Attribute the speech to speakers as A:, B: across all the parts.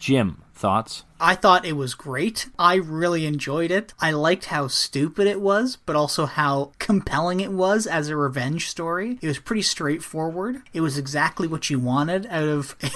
A: Jim, thoughts?
B: I thought it was great. I really enjoyed it. I liked how stupid it was, but also how compelling it was as a revenge story. It was pretty straightforward. It was exactly what you wanted out of a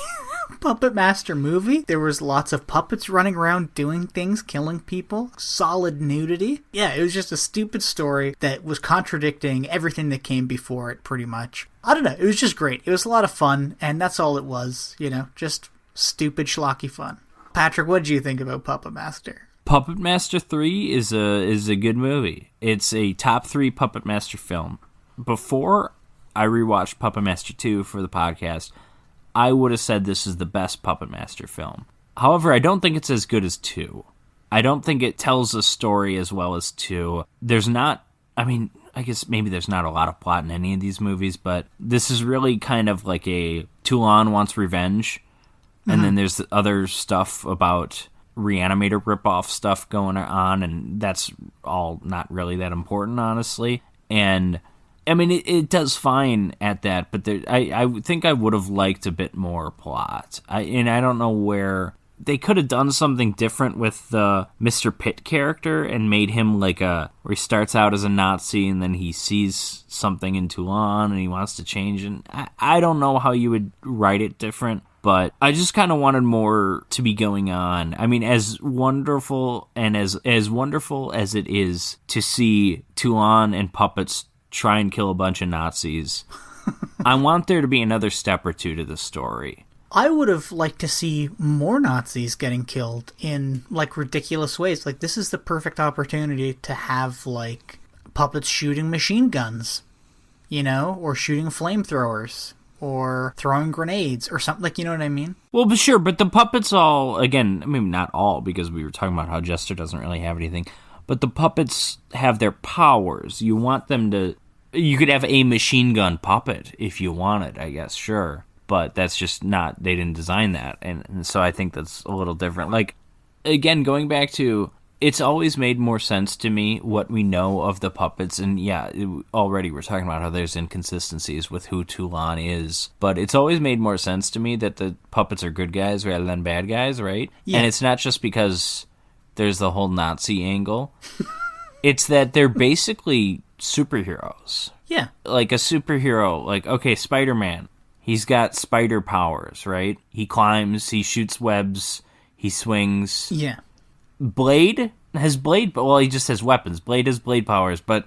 B: Puppet Master movie. There was lots of puppets running around doing things, killing people, solid nudity. Yeah, it was just a stupid story that was contradicting everything that came before it, pretty much. I don't know, it was just great. It was a lot of fun, and that's all it was, just stupid schlocky fun. Patrick, what did you think about Puppet Master?
A: Puppet Master 3 is a good movie. It's a top 3 Puppet Master film. Before I rewatched Puppet Master 2 for the podcast, I would have said this is the best Puppet Master film. However, I don't think it's as good as 2. I don't think it tells a story as well as 2. I guess maybe there's not a lot of plot in any of these movies, but this is really kind of like a Toulon wants revenge. And then there's other stuff about Reanimator ripoff stuff going on, and that's all not really that important, honestly. And, it does fine at that, but I think I would have liked a bit more plot. I don't know where... They could have done something different with the Mr. Pitt character and made him where he starts out as a Nazi and then he sees something in Toulon and he wants to change. And I don't know how you would write it different. But I just kind of wanted more to be going on. As wonderful and as wonderful as it is to see Toulon and puppets try and kill a bunch of Nazis, I want there to be another step or two to the story.
B: I would have liked to see more Nazis getting killed in, ridiculous ways. This is the perfect opportunity to have, puppets shooting machine guns, or shooting flamethrowers. Or throwing grenades, or something, you know what I mean?
A: Well, but sure, but the puppets all, again, not all, because we were talking about how Jester doesn't really have anything, but the puppets have their powers. You want them to, you could have a machine gun puppet if you wanted, I guess, sure, but that's just not, they didn't design that, and so I think that's a little different. Again, going back to, it's always made more sense to me what we know of the puppets, and already we're talking about how there's inconsistencies with who Toulon is, but it's always made more sense to me that the puppets are good guys rather than bad guys, right? Yeah. And it's not just because there's the whole Nazi angle. It's that they're basically superheroes.
B: Yeah.
A: Like a superhero, okay, Spider-Man, he's got spider powers, right? He climbs, he shoots webs, he swings.
B: Yeah.
A: Blade, well, he just has weapons. Blade has blade powers, but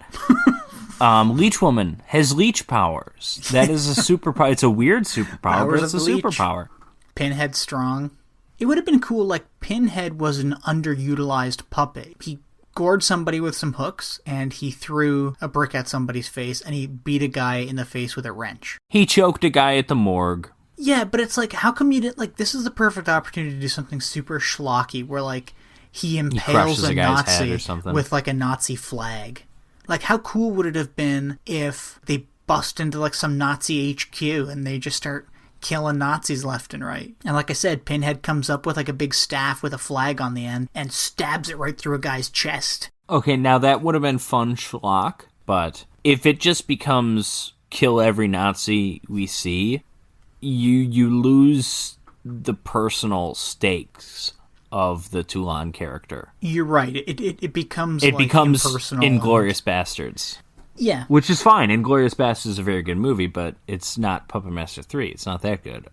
A: Leech Woman has leech powers. That is a superpower. It's a weird superpower, but it's a superpower.
B: Pinhead's strong. It would have been cool, Pinhead was an underutilized puppet. He gored somebody with some hooks, and he threw a brick at somebody's face, and he beat a guy in the face with a wrench.
A: He choked a guy at the morgue.
B: Yeah, but it's how come you didn't, this is the perfect opportunity to do something super schlocky, where, he impales a Nazi with, a Nazi flag. How cool would it have been if they bust into, some Nazi HQ and they just start killing Nazis left and right? And like I said, Pinhead comes up with, a big staff with a flag on the end and stabs it right through a guy's chest.
A: Okay, now that would have been fun schlock, but if it just becomes kill every Nazi we see, you lose the personal stakes of the Toulon character.
B: You're right. It becomes
A: impersonal. Inglourious Bastards.
B: Yeah.
A: Which is fine. Inglourious Bastards is a very good movie, but it's not Puppet Master 3. It's not that good.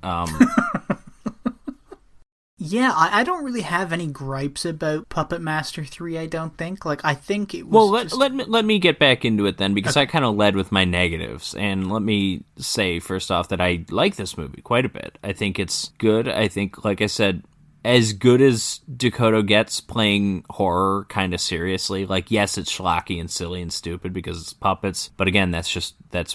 B: Yeah, I don't really have any gripes about Puppet Master 3, I don't think. I think it was
A: let me get back into it then, because I kind of led with my negatives. And let me say, first off, that I like this movie quite a bit. I think it's good. I think, like I said, as good as Dakota gets playing horror kind of seriously, yes, it's schlocky and silly and stupid because it's puppets, but again, that's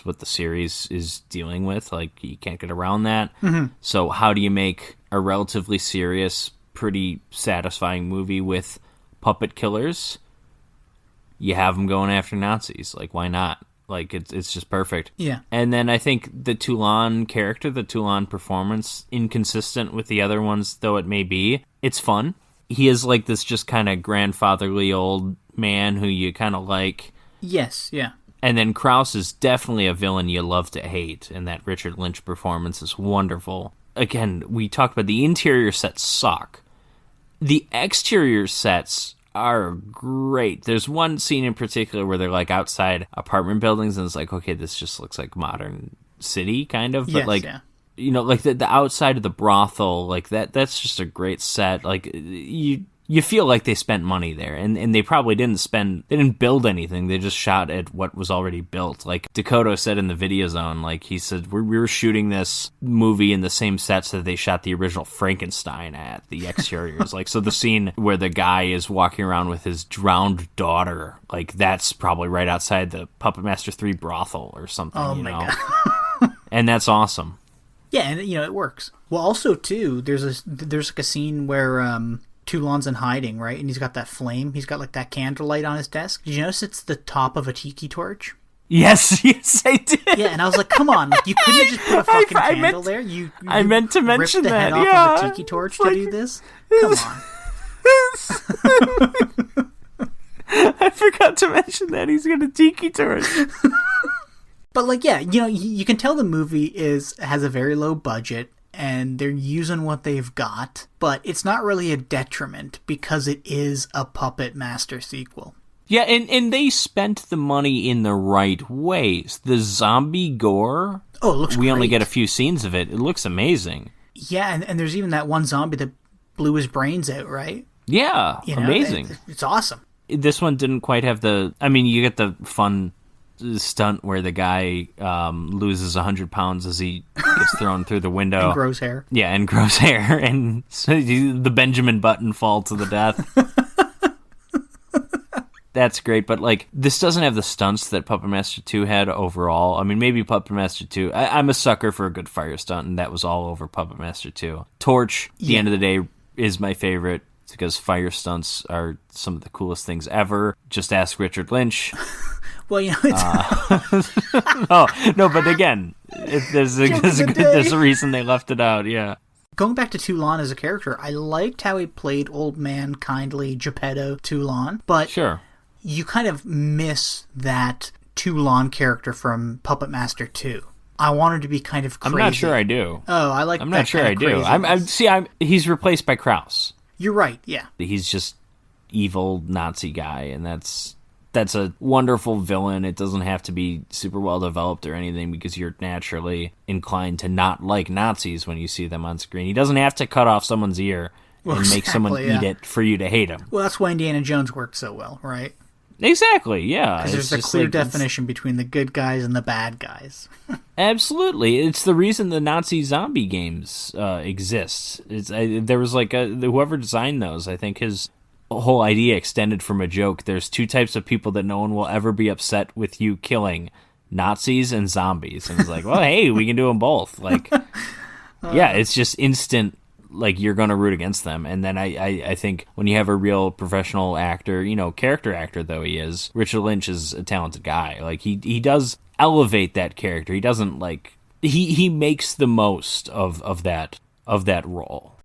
A: what the series is dealing with. You can't get around that. Mm-hmm. So how do you make a relatively serious, pretty satisfying movie with puppet killers? You have them going after Nazis. Why not? It's just perfect.
B: Yeah.
A: And then I think the Toulon character, the Toulon performance, inconsistent with the other ones though it may be, it's fun. He is this just kind of grandfatherly old man who you kind of like.
B: Yes, yeah.
A: And then Krause is definitely a villain you love to hate, and that Richard Lynch performance is wonderful. Again, we talked about the interior sets suck, The exterior sets are great. There's one scene in particular where they're like outside apartment buildings, and it's like, okay, this just looks like modern city kind of, but
B: Yes,
A: like
B: yeah.
A: you know, like the outside of the brothel, like that's just a great set. Like you feel like they spent money there, and they probably they didn't build anything. They just shot at what was already built. Like Dakota said in the Video Zone, like he said, we were shooting this movie in the same sets that they shot the original Frankenstein at, the exteriors. Like, so the scene where the guy is walking around with his drowned daughter, like that's probably right outside the Puppet Master 3 brothel or something,
B: Oh
A: you
B: my
A: know?
B: God.
A: And that's awesome.
B: Yeah, and it works. Well, also too, there's like a scene where Toulon's in hiding, right? And he's got that flame. He's got like that candlelight on his desk. Did you notice it's the top of a tiki torch?
A: Yes, I did.
B: Yeah, and I was like, come on, like, you couldn't have just put a fucking candle there.
A: I meant to mention
B: ripped the
A: that.
B: head off of a tiki torch to do this. Come on.
A: I forgot to mention that he's got a tiki torch.
B: But like, yeah, you can tell the movie has a very low budget, and they're using what they've got, but it's not really a detriment because it is a Puppet Master sequel.
A: Yeah, and they spent the money in the right ways. The zombie gore,
B: it looks
A: we only
B: great.
A: get a few scenes of it. It looks amazing.
B: Yeah, and there's even that one zombie that blew his brains out, right?
A: Yeah, amazing.
B: It's awesome.
A: This one didn't quite have you get the fun stunt where the guy loses 100 pounds as he gets thrown through the window.
B: And grows hair.
A: Yeah, and grows hair. And so the Benjamin Button fall to the death. That's great, but like this doesn't have the stunts that Puppet Master 2 had overall. I mean, maybe Puppet Master 2. I'm a sucker for a good fire stunt, and that was all over Puppet Master 2. Torch, at the end of the day, is my favorite because fire stunts are some of the coolest things ever. Just ask Richard Lynch.
B: Well, it's...
A: No, but again, there's a reason they left it out, yeah.
B: Going back to Toulon as a character, I liked how he played old man, kindly Geppetto Toulon, but
A: sure,
B: you kind of miss that Toulon character from Puppet Master 2. I wanted to be kind of crazy.
A: I'm not sure I do.
B: Oh, I like.
A: I'm not sure I do. He's replaced by Krauss.
B: You're right. Yeah.
A: He's just evil Nazi guy, and that's a wonderful villain. It doesn't have to be super well developed or anything because you're naturally inclined to not like Nazis when you see them on screen. He doesn't have to cut off someone's ear and make someone eat it for you to hate him.
B: Well, that's why Indiana Jones works so well, right?
A: Exactly, yeah.
B: Because there's a clear definition between the good guys and the bad guys.
A: Absolutely. It's the reason the Nazi zombie games exist. There was whoever designed those, I think his whole idea extended from a joke. There's two types of people that no one will ever be upset with you killing: Nazis and zombies. And it's like, well, hey, we can do them both. Like, yeah, it's just instant. Like, you're going to root against them. And then I think when you have a real professional actor, character actor though he is, Richard Lynch is a talented guy. Like, he does elevate that character. He doesn't he makes the most of that role.